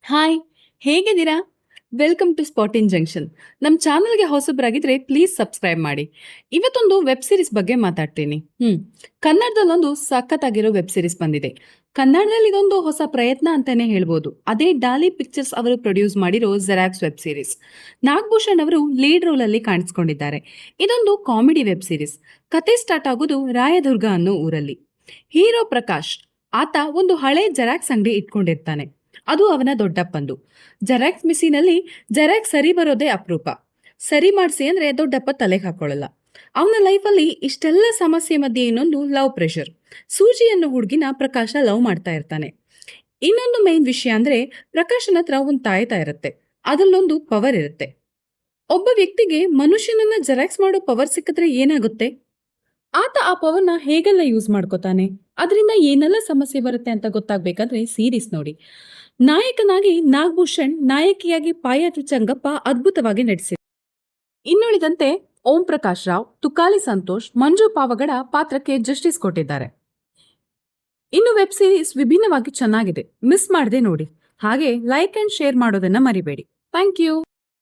Hi, ಹೇಗಿದ್ದೀರಾ? Welcome to Spotin junction. ನಮ್ಮ ಚಾನಲ್‌ಗೆ ಹೊಸಬರಾಗಿದ್ರೆ ಪ್ಲೀಸ್ ಸಬ್ಸ್ಕ್ರೈಬ್ ಮಾಡಿ. ಇವತ್ತೊಂದು ವೆಬ್ ಸೀರೀಸ್ ಬಗ್ಗೆ ಮಾತಾಡ್ತೀನಿ. ಕನ್ನಡದಲ್ಲೊಂದು ಸಖತ್ತಾಗಿರೋ ವೆಬ್ ಸೀರೀಸ್ ಬಂದಿದೆ. ಕನ್ನಡದಲ್ಲಿ ಇದೊಂದು ಹೊಸ ಪ್ರಯತ್ನ ಅಂತಾನೆ ಹೇಳ್ಬೋದು. ಅದೇ ಡಾಲಿ ಪಿಕ್ಚರ್ಸ್ ಅವರು ಪ್ರೊಡ್ಯೂಸ್ ಮಾಡಿರೋ ಜೆರಾಕ್ಸ್ ವೆಬ್ ಸೀರೀಸ್. ನಾಗಭೂಷಣ್ ಅವರು ಲೀಡ್ ರೋಲ್ ಅಲ್ಲಿ ಕಾಣಿಸ್ಕೊಂಡಿದ್ದಾರೆ. ಇದೊಂದು ಕಾಮಿಡಿ ವೆಬ್ ಸೀರೀಸ್. ಕತೆ ಸ್ಟಾರ್ಟ್ ಆಗೋದು ರಾಯದುರ್ಗ ಅನ್ನೋ ಊರಲ್ಲಿ. ಹೀರೋ ಪ್ರಕಾಶ್ ಆತ ಒಂದು ಹಳೆ ಜೆರಾಕ್ಸ್ ಅಂಗಡಿ ಇಟ್ಕೊಂಡಿರ್ತಾನೆ. ಅದು ಅವನ ದೊಡ್ಡಪ್ಪಂದು. ಜೆರಾಕ್ಸ್ ಮಿಷಿನಲ್ಲಿ ಜೆರಾಕ್ಸ್ ಸರಿ ಬರೋದೇ ಅಪರೂಪ. ಸರಿ ಮಾಡಿಸಿ ಅಂದ್ರೆ ದೊಡ್ಡಪ್ಪ ತಲೆಗೆ ಹಾಕೊಳ್ಳಲ್ಲ. ಅವನ ಲೈಫಲ್ಲಿ ಇಷ್ಟೆಲ್ಲ ಸಮಸ್ಯೆ ಮಧ್ಯೆ ಇನ್ನೊಂದು ಲವ್ ಪ್ರೆಷರ್. ಸೂಜಿ ಅನ್ನೋ ಹುಡುಗಿನ ಪ್ರಕಾಶ ಲವ್ ಮಾಡ್ತಾ ಇರ್ತಾನೆ. ಇನ್ನೊಂದು ಮೈನ್ ವಿಷಯ ಅಂದ್ರೆ ಪ್ರಕಾಶನ ಹತ್ರ ಒಂದು ತಾಯ್ತಾ ಇರುತ್ತೆ. ಅದರಲ್ಲೊಂದು ಪವರ್ ಇರುತ್ತೆ. ಒಬ್ಬ ವ್ಯಕ್ತಿಗೆ ಮನುಷ್ಯನನ್ನ ಜೆರಾಕ್ಸ್ ಮಾಡೋ ಪವರ್ ಸಿಕ್ಕಿದ್ರೆ ಏನಾಗುತ್ತೆ? ಆತ ಆ ಪವರ್ನ ಹೇಗೆಲ್ಲ ಯೂಸ್ ಮಾಡ್ಕೋತಾನೆ, ಅದರಿಂದ ಏನೆಲ್ಲ ಸಮಸ್ಯೆ ಬರುತ್ತೆ ಅಂತ ಗೊತ್ತಾಗ್ಬೇಕಾದ್ರೆ ಸೀರೀಸ್ ನೋಡಿ. ನಾಯಕನಾಗಿ ನಾಗಭೂಷಣ್, ನಾಯಕಿಯಾಗಿ ಪಾಯಲು ಚಂಗಪ್ಪ ಅದ್ಭುತವಾಗಿ ನಟಿಸಿದ್ದಾರೆ. ಇನ್ನುಳಿದಂತೆ ಓಂ ಪ್ರಕಾಶ್ ರಾವ್, ತುಕಾಲಿ ಸಂತೋಷ್, ಮಂಜು ಪಾವಗಡ ಪಾತ್ರಕ್ಕೆ ಜಸ್ಟಿಸ್ ಕೊಟ್ಟಿದ್ದಾರೆ. ಇನ್ನು ವೆಬ್ ಸೀರೀಸ್ ವಿಭಿನ್ನವಾಗಿ ಚೆನ್ನಾಗಿದೆ. ಮಿಸ್ ಮಾಡದೆ ನೋಡಿ. ಹಾಗೆ ಲೈಕ್ ಅಂಡ್ ಶೇರ್ ಮಾಡೋದನ್ನ ಮರಿಬೇಡಿ. Thank you.